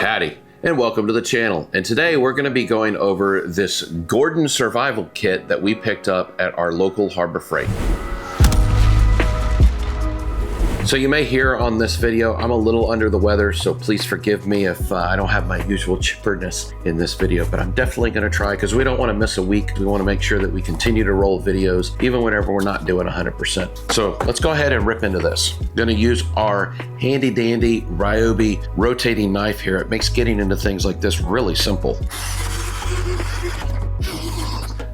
Howdy, and welcome to the channel. And today we're going to be going over this Gordon survival kit that we picked up at our local Harbor Freight. So you may hear on this video, I'm a little under the weather, so please forgive me if I don't have my usual chipperness in this video, but I'm definitely going to try because we don't want to miss a week. We want to make sure that we continue to roll videos even whenever we're not doing 100%. So let's go ahead and rip into this. I'm going to use our handy dandy Ryobi rotating knife here. It makes getting into things like this really simple.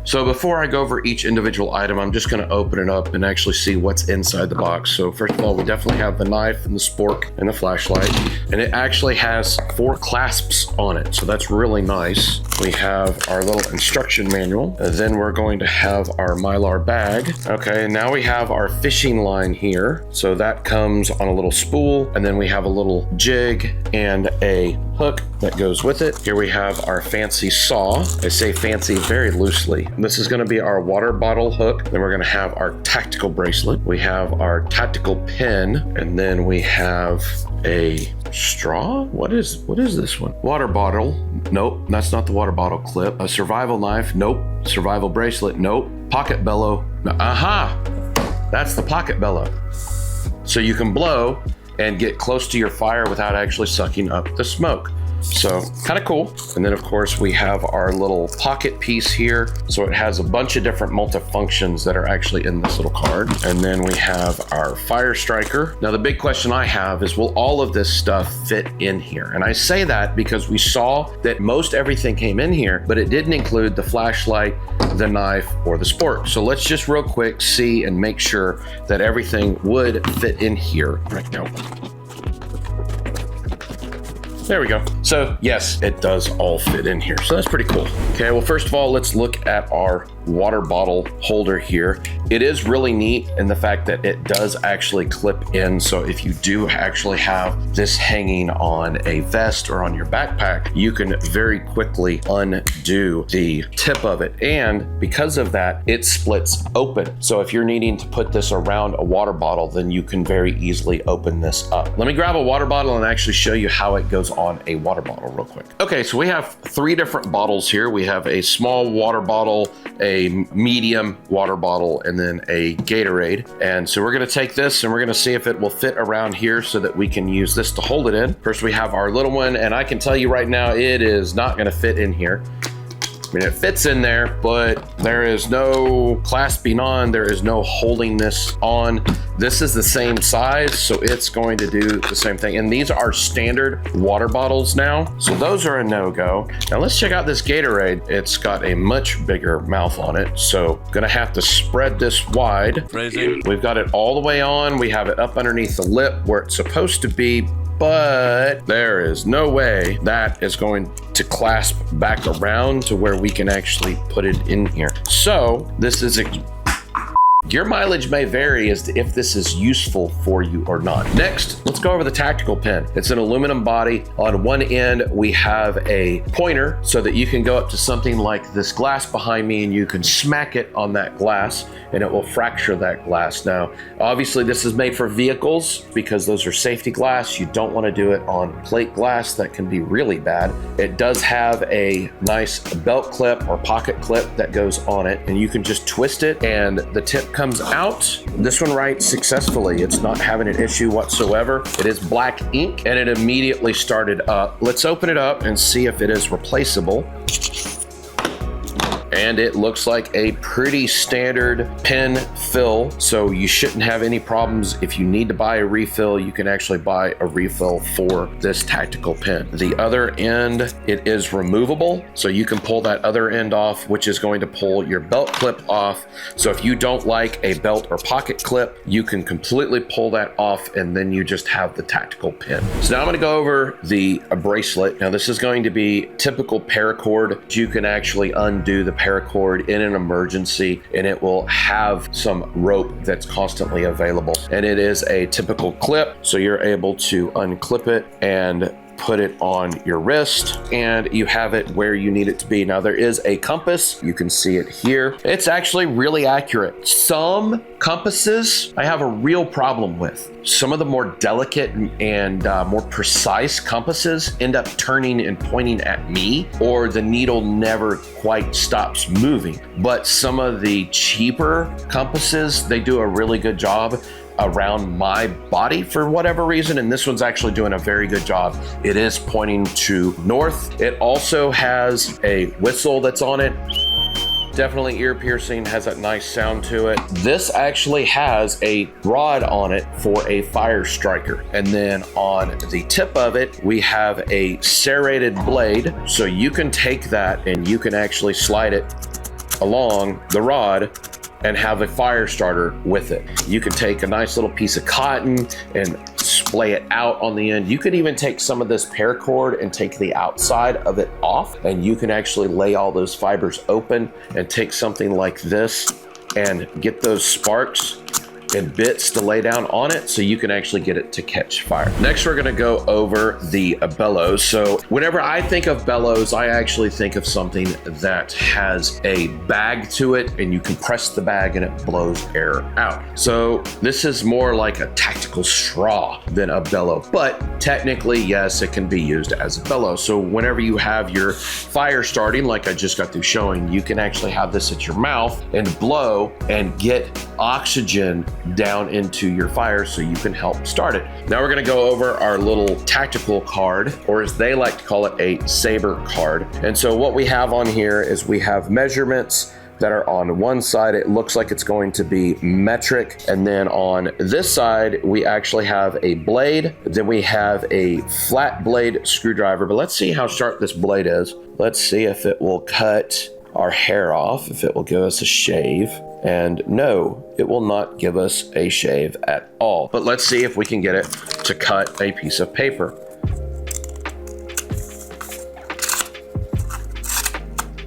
So before I go over each individual item, I'm just going to open it up and actually see what's inside the box. So first of all, we definitely have the knife and the spork and the flashlight, and it actually has 4 clasps on it. So that's really nice. We have our little instruction manual, and then we're going to have our Mylar bag. Okay, and now we have our fishing line here. So that comes on a little spool, and then we have a little jig and a hook that goes with it. Here we have our fancy saw. I say fancy very loosely. This is going to be our water bottle hook. Then we're going to have our tactical bracelet. We have our tactical pin, and then we have a straw. What is this one? Water bottle. Nope, that's not the water bottle clip. A survival knife. Nope. Survival bracelet. Nope. Pocket bellow. Aha! That's the pocket bellow. So you can blow and get close to your fire without actually sucking up the smoke. So kind of cool. And then of course we have our little pocket piece here. So it has a bunch of different multifunctions that are actually in this little card. And then we have our fire striker. Now the big question I have is, will all of this stuff fit in here? And I say that because we saw that most everything came in here, but it didn't include the flashlight, the knife, or the spork. So let's just real quick see and make sure that everything would fit in here right now. There we go. So yes, it does all fit in here. So that's pretty cool. Okay, well, first of all, let's look at our water bottle holder here. It is really neat in the fact that it does actually clip in. So if you do actually have this hanging on a vest or on your backpack, you can very quickly undo the tip of it. And because of that, it splits open. So if you're needing to put this around a water bottle, then you can very easily open this up. Let me grab a water bottle and actually show you how it goes on a water bottle real quick. Okay, so we have 3 different bottles here. We have a small water bottle, a medium water bottle, and then a Gatorade. And so we're going to take this and we're going to see if it will fit around here so that we can use this to hold it in. First we have our little one, and I can tell you right now it is not going to fit in here. I mean, it fits in there, but there is no clasping on, there is no holding this on. This is the same size, so it's going to do the same thing. And these are standard water bottles now, so those are a no-go. Now let's check out this Gatorade. It's got a much bigger mouth on it, so gonna have to spread this wide. Crazy. We've got it all the way on. We have it up underneath the lip where it's supposed to be, but there is no way that is going to clasp back around to where we can actually put it in here. So this is your mileage may vary as to if this is useful for you or not. Next, let's go over the tactical pin. It's an aluminum body. On one end, we have a pointer so that you can go up to something like this glass behind me and you can smack it on that glass and it will fracture that glass. Now, obviously this is made for vehicles because those are safety glass. You don't want to do it on plate glass. That can be really bad. It does have a nice belt clip or pocket clip that goes on it, and you can just twist it and the tip comes out. This one writes successfully. It's not having an issue whatsoever. It is black ink and it immediately started up. Let's open it up and see if it is replaceable. And it looks like a pretty standard pen fill, so you shouldn't have any problems. If you need to buy a refill, you can actually buy a refill for this tactical pen. The other end, it is removable, so you can pull that other end off, which is going to pull your belt clip off. So if you don't like a belt or pocket clip, you can completely pull that off, and then you just have the tactical pen. So now I'm going to go over the bracelet. Now this is going to be typical paracord. You can actually undo the paracord in an emergency, and it will have some rope that's constantly available. And it is a typical clip, so you're able to unclip it and put it on your wrist and you have it where you need it to be. Now there is a compass. You can see it here. It's actually really accurate. Some compasses I have a real problem with. Some of the more delicate and more precise compasses end up turning and pointing at me, or the needle never quite stops moving. But some of the cheaper compasses, they do a really good job around my body for whatever reason, and this one's actually doing a very good job. It is pointing to north. It also has a whistle that's on it. Definitely ear piercing, has that nice sound to it. This actually has a rod on it for a fire striker. And then on the tip of it, we have a serrated blade. So you can take that and you can actually slide it along the rod and have a fire starter with it. You can take a nice little piece of cotton and splay it out on the end. You could even take some of this paracord and take the outside of it off, and you can actually lay all those fibers open and take something like this and get those sparks and bits to lay down on it so you can actually get it to catch fire. Next, we're gonna go over the bellows. So whenever I think of bellows, I actually think of something that has a bag to it and you can press the bag and it blows air out. So this is more like a tactical straw than a bellow, but technically, yes, it can be used as a bellow. So whenever you have your fire starting, like I just got through showing, you can actually have this at your mouth and blow and get oxygen down into your fire so you can help start it. Now we're gonna go over our little tactical card, or as they like to call it, a saber card. And so what we have on here is we have measurements that are on one side. It looks like it's going to be metric. And then on this side, we actually have a blade. Then we have a flat blade screwdriver, but let's see how sharp this blade is. Let's see if it will cut our hair off, if it will give us a shave. And no, it will not give us a shave at all. But let's see if we can get it to cut a piece of paper.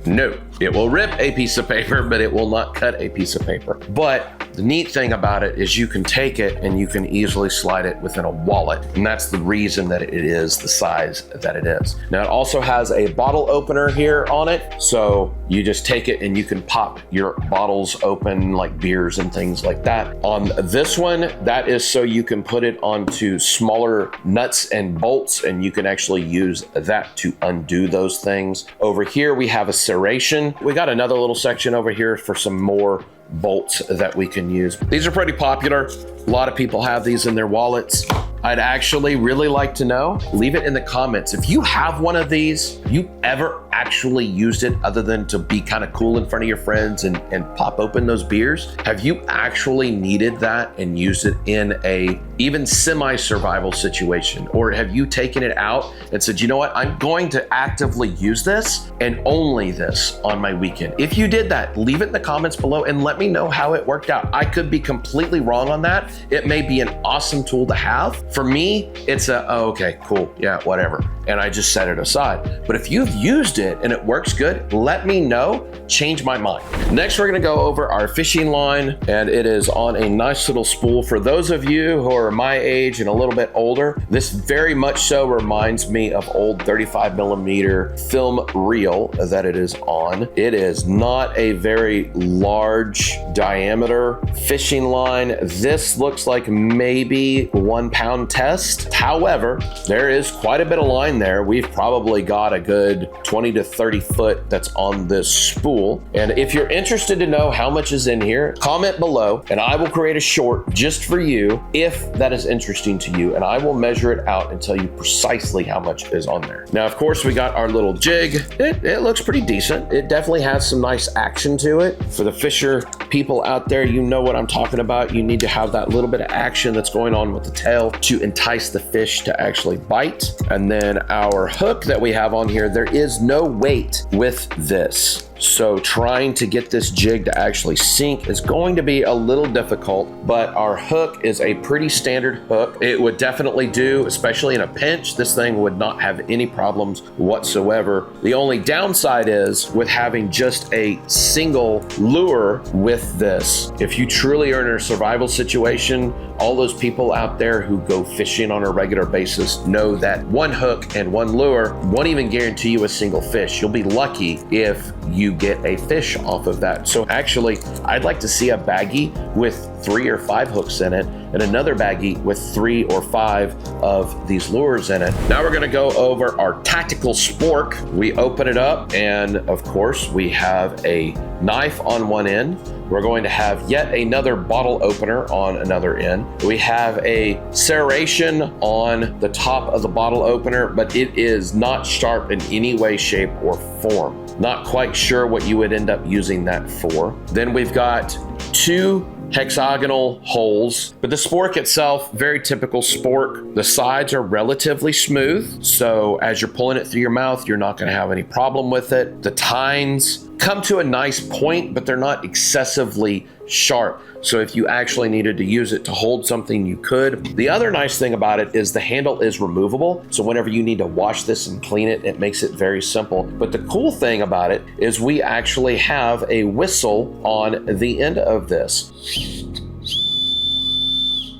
No, it will rip a piece of paper, but it will not cut a piece of paper. But the neat thing about it is you can take it and you can easily slide it within a wallet. And that's the reason that it is the size that it is. Now it also has a bottle opener here on it. So you just take it and you can pop your bottles open, like beers and things like that. On this one, that is so you can put it onto smaller nuts and bolts, and you can actually use that to undo those things. Over here, we have a serration. We got another little section over here for some more bolts that we can use. These are pretty popular. A lot of people have these in their wallets. I'd actually really like to know, leave it in the comments. If you have one of these, you ever actually used it other than to be kind of cool in front of your friends and pop open those beers? Have you actually needed that and used it in a even semi-survival situation? Or have you taken it out and said, you know what, I'm going to actively use this and only this on my weekend? If you did that, leave it in the comments below and let me know how it worked out. I could be completely wrong on that. It may be an awesome tool to have. For me, it's a, oh, okay, cool, yeah, whatever. And I just set it aside. But if you've used it and it works good, let me know, change my mind. Next, we're gonna go over our fishing line, and it is on a nice little spool. For those of you who are my age and a little bit older, this very much so reminds me of old 35 millimeter film reel that it is on. It is not a very large diameter fishing line. This looks like maybe 1 pound test. However, there is quite a bit of line there. We've probably got a good 20 to 30 foot that's on this spool. And if you're interested to know how much is in here, comment below and I will create a short just for you if that is interesting to you, and I will measure it out and tell you precisely how much is on there. Now, of course, we got our little jig. It looks pretty decent. It definitely has some nice action to it. For the fisher people out there, you know what I'm talking about. You need to have that little bit of action that's going on with the tail to entice the fish to actually bite. And then our hook that we have on here, there is no weight with this. So trying to get this jig to actually sink is going to be a little difficult, but our hook is a pretty standard hook. It would definitely do, especially in a pinch. This thing would not have any problems whatsoever. The only downside is with having just a single lure with this. If you truly are in a survival situation, all those people out there who go fishing on a regular basis know that one hook and one lure won't even guarantee you a single fish. You'll be lucky if you get a fish off of that. So actually, I'd like to see a baggie with 3 or 5 hooks in it and another baggie with 3 or 5 of these lures in it. Now we're gonna go over our tactical spork. We open it up and of course we have a knife on one end. We're going to have yet another bottle opener on another end. We have a serration on the top of the bottle opener, but it is not sharp in any way, shape, or form. Not quite sure what you would end up using that for. Then we've got 2 hexagonal holes, but the spork itself, very typical spork. The sides are relatively smooth, so as you're pulling it through your mouth, you're not going to have any problem with it. The tines come to a nice point, but they're not excessively sharp. So if you actually needed to use it to hold something, you could. The other nice thing about it is the handle is removable. So whenever you need to wash this and clean it, it makes it very simple. But the cool thing about it is we actually have a whistle on the end of this.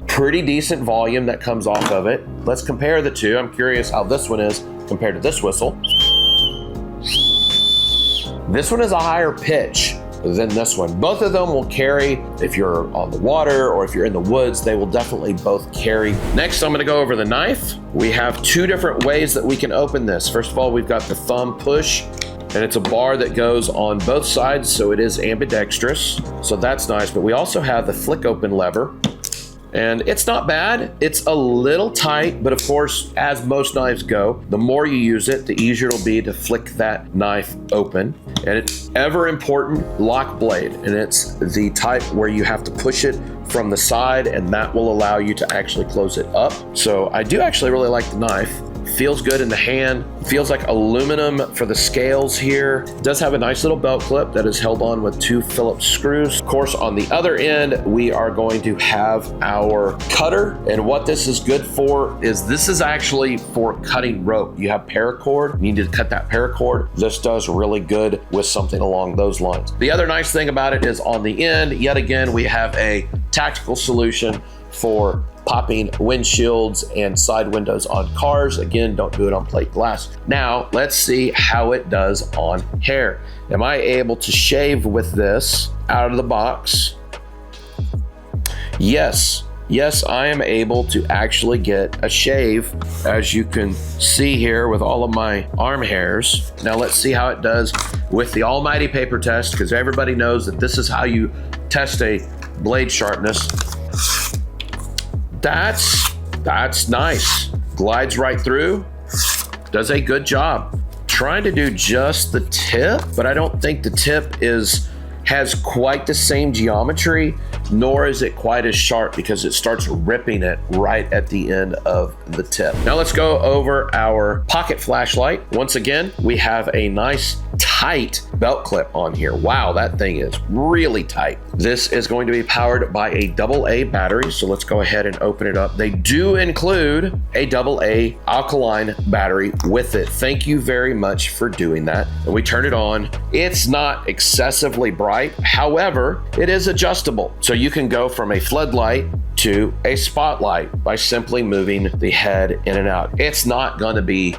Pretty decent volume that comes off of it. Let's compare the two. I'm curious how this one is compared to this whistle. This one is a higher pitch than this one. Both of them will carry, if you're on the water or if you're in the woods, they will definitely both carry. Next, I'm gonna go over the knife. We have 2 different ways that we can open this. First of all, we've got the thumb push, and it's a bar that goes on both sides, so it is ambidextrous. So that's nice, but we also have the flick open lever. And it's not bad. It's a little tight, but of course, as most knives go, the more you use it, the easier it'll be to flick that knife open. And it's ever important lock blade, and it's the type where you have to push it from the side, and that will allow you to actually close it up. So I do actually really like the knife. Feels good in the hand. Feels like aluminum for the scales here. It does have a nice little belt clip that is held on with 2 Phillips screws. Of course, on the other end, we are going to have our cutter. And what this is good for is this is actually for cutting rope. You have paracord, you need to cut that paracord. This does really good with something along those lines. The other nice thing about it is on the end, yet again, we have a tactical solution for popping windshields and side windows on cars. Again, don't do it on plate glass. Now, let's see how it does on hair. Am I able to shave with this out of the box? Yes. Yes, I am able to actually get a shave, as you can see here with all of my arm hairs. Now let's see how it does with the almighty paper test, because everybody knows that this is how you test a blade sharpness. That's nice. Glides right through, does a good job. Trying to do just the tip, but I don't think the tip has quite the same geometry, nor is it quite as sharp because it starts ripping it right at the end of the tip. Now let's go over our pocket flashlight. Once again, we have a nice tight belt clip on here. Wow, that thing is really tight. This is going to be powered by a AA battery, so let's go ahead and open it up. They do include a AA alkaline battery with it. Thank you very much for doing that. And we turn it on. It's not excessively bright. However, it is adjustable. So you can go from a floodlight to a spotlight by simply moving the head in and out. It's not going to be,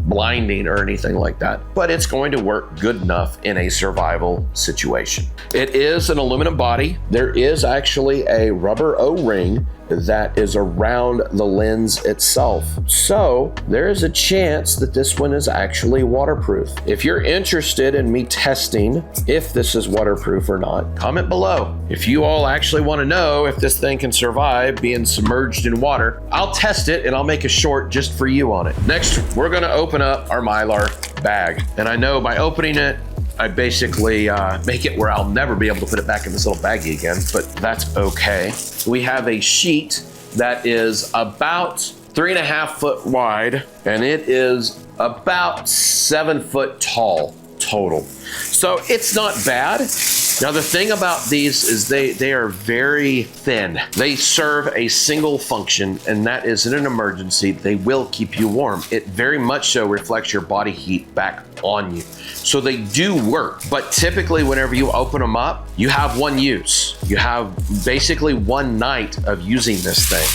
blinding or anything like that, but it's going to work good enough in a survival situation. It is an aluminum body. There is actually a rubber O-ring that is around the lens itself. So there is a chance that this one is actually waterproof. If you're interested in me testing if this is waterproof or not, comment below. If you all actually want to know if this thing can survive being submerged in water, I'll test it and I'll make a short just for you on it. Next, we're going to open up our Myar bag. And I know by opening it, I basically make it where I'll never be able to put it back in this little baggie again, but that's okay. We have a sheet that is about 3.5 foot wide, and it is about 7 foot tall total. So it's not bad. Now the thing about these is they are very thin. They serve a single function, and that is in an emergency, they will keep you warm. It very much so reflects your body heat back on you. So they do work, but typically whenever you open them up, you have one use. You have basically one night of using this thing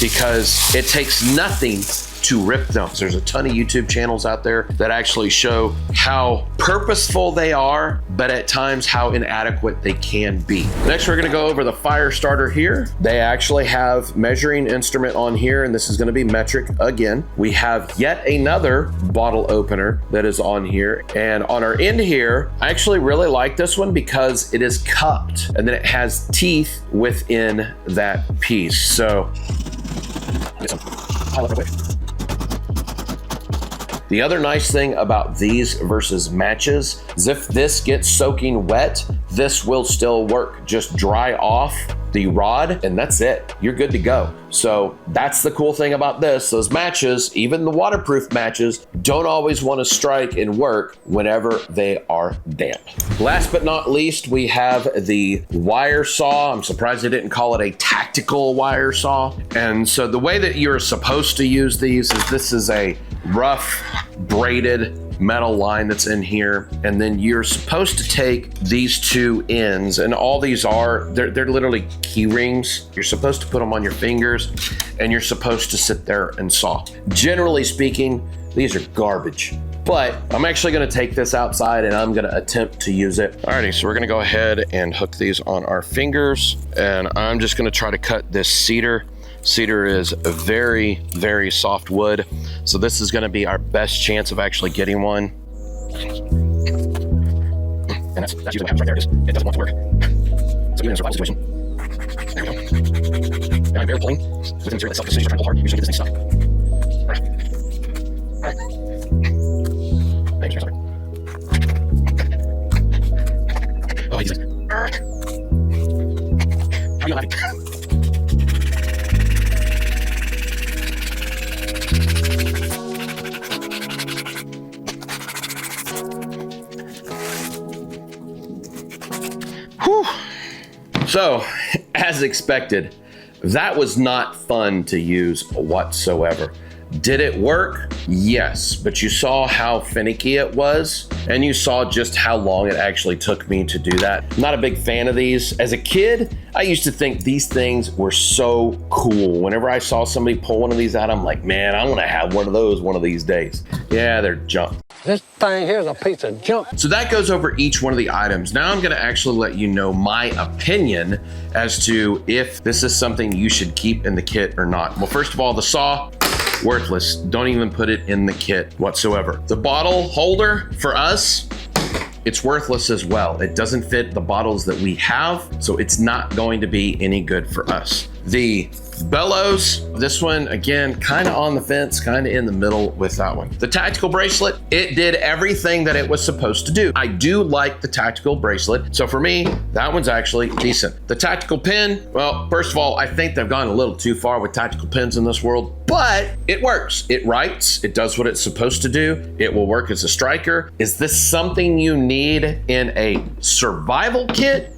because it takes nothing to rip them. There's a ton of YouTube channels out there that actually show how purposeful they are, but at times how inadequate they can be. Next, we're gonna go over the fire starter here. They actually have measuring instrument on here, and this is gonna be metric again. We have yet another bottle opener that is on here. And on our end here, I actually really like this one because it is cupped, and then it has teeth within that piece. So, get some pilot real quick. The other nice thing about these versus matches is if this gets soaking wet, this will still work. Just dry off the rod and that's it. You're good to go. So that's the cool thing about this. Those matches, even the waterproof matches, don't always want to strike and work whenever they are damp. Last but not least, we have the wire saw. I'm surprised they didn't call it a tactical wire saw. And so the way that you're supposed to use these is this is a rough braided metal line that's in here, and then you're supposed to take these two ends, and all these are, they're literally key rings. You're supposed to put them on your fingers, and you're supposed to sit there and saw. Generally speaking, these are garbage, but I'm actually gonna take this outside and I'm gonna attempt to use it. Alrighty, so we're gonna go ahead and hook these on our fingers, and I'm just gonna try to cut this cedar. Cedar is a very, very soft wood. So this is gonna be our best chance of actually getting one. And that's usually what happens right there. It doesn't want to work. So even in a survival situation, there we go. And I'm barely pulling with the material itself, because as soon as you're trying to pull hard, you usually get this thing stuck. All right. Thanks, sorry. Oh, he's like, how are you laughing? So, as expected, that was not fun to use whatsoever. Did it work? Yes, but you saw how finicky it was, and you saw just how long it actually took me to do that. I'm not a big fan of these. As a kid, I used to think these things were so cool. Whenever I saw somebody pull one of these out, I'm like, man, I want to have one of those one of these days. Yeah, they're junk. This thing here is a piece of junk. So that goes over each one of the items. Now I'm gonna actually let you know my opinion as to if this is something you should keep in the kit or not. Well, first of all, the saw, worthless. Don't even put it in the kit whatsoever. The bottle holder, for us, it's worthless as well. It doesn't fit the bottles that we have, so it's not going to be any good for us. The bellows, this one, again, kind of on the fence, kind of in the middle with that one. The tactical bracelet, it did everything that it was supposed to do. I do like the tactical bracelet, so for me, that one's actually decent. The tactical pin, well, first of all, I think they've gone a little too far with tactical pins in this world, but it works. It writes, it does what it's supposed to do. It will work as a striker. Is this something you need in a survival kit?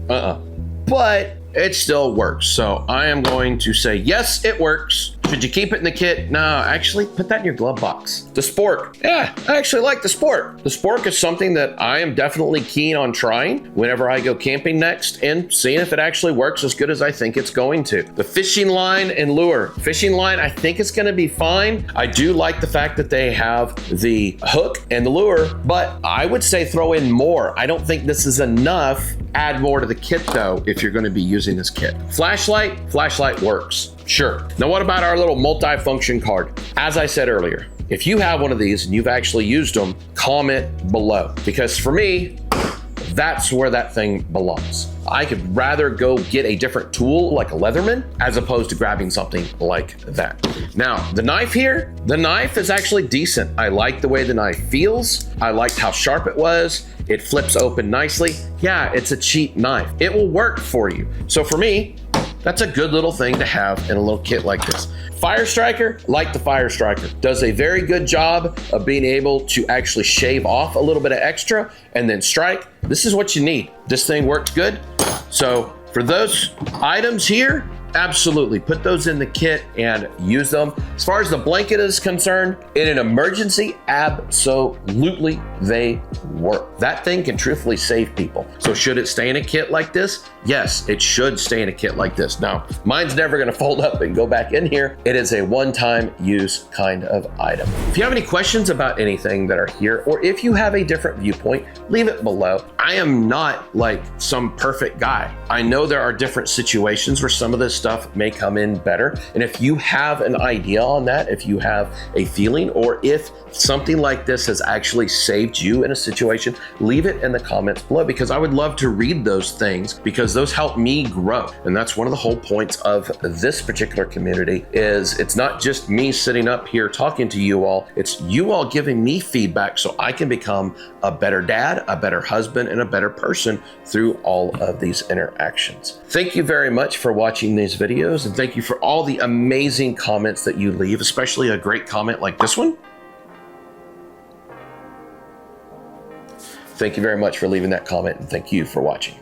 But it still works. So I am going to say, yes, it works. Should you keep it in the kit? No, actually put that in your glove box. The spork. Yeah, I actually like the spork. The spork is something that I am definitely keen on trying whenever I go camping next and seeing if it actually works as good as I think it's going to. The fishing line and lure. Fishing line, I think it's gonna be fine. I do like the fact that they have the hook and the lure, but I would say throw in more. I don't think this is enough. Add more to the kit though, if you're gonna be using this kit. Flashlight works. Sure. Now what about our little multi-function card? As I said earlier, if you have one of these and you've actually used them, comment below. Because for me, that's where that thing belongs. I could rather go get a different tool like a Leatherman as opposed to grabbing something like that. Now, the knife here, the knife is actually decent. I like the way the knife feels. I liked how sharp it was. It flips open nicely. Yeah, it's a cheap knife. It will work for you. So for me, That's a good little thing to have in a little kit like this. Fire striker, like the fire striker, does a very good job of being able to actually shave off a little bit of extra and then strike. This is what you need. This thing works good. So for those items here, absolutely put those in the kit and use them. As far as the blanket is concerned, in an emergency, absolutely they work. That thing can truthfully save people. So should it stay in a kit like this? Yes, it should stay in a kit like this. Now, mine's never gonna fold up and go back in here. It is a one-time use kind of item. If you have any questions about anything that are here, or if you have a different viewpoint, leave it below. I am not like some perfect guy. I know there are different situations where some of this stuff may come in better. And if you have an idea on that, if you have a feeling, or if something like this has actually saved you in a situation, leave it in the comments below, because I would love to read those things, because those help me grow. And that's one of the whole points of this particular community, is it's not just me sitting up here talking to you all, it's you all giving me feedback so I can become a better dad, a better husband, and a better person through all of these interactions. Thank you very much for watching these videos, and thank you for all the amazing comments that you leave, especially a great comment like this one. Thank you very much for leaving that comment, and thank you for watching.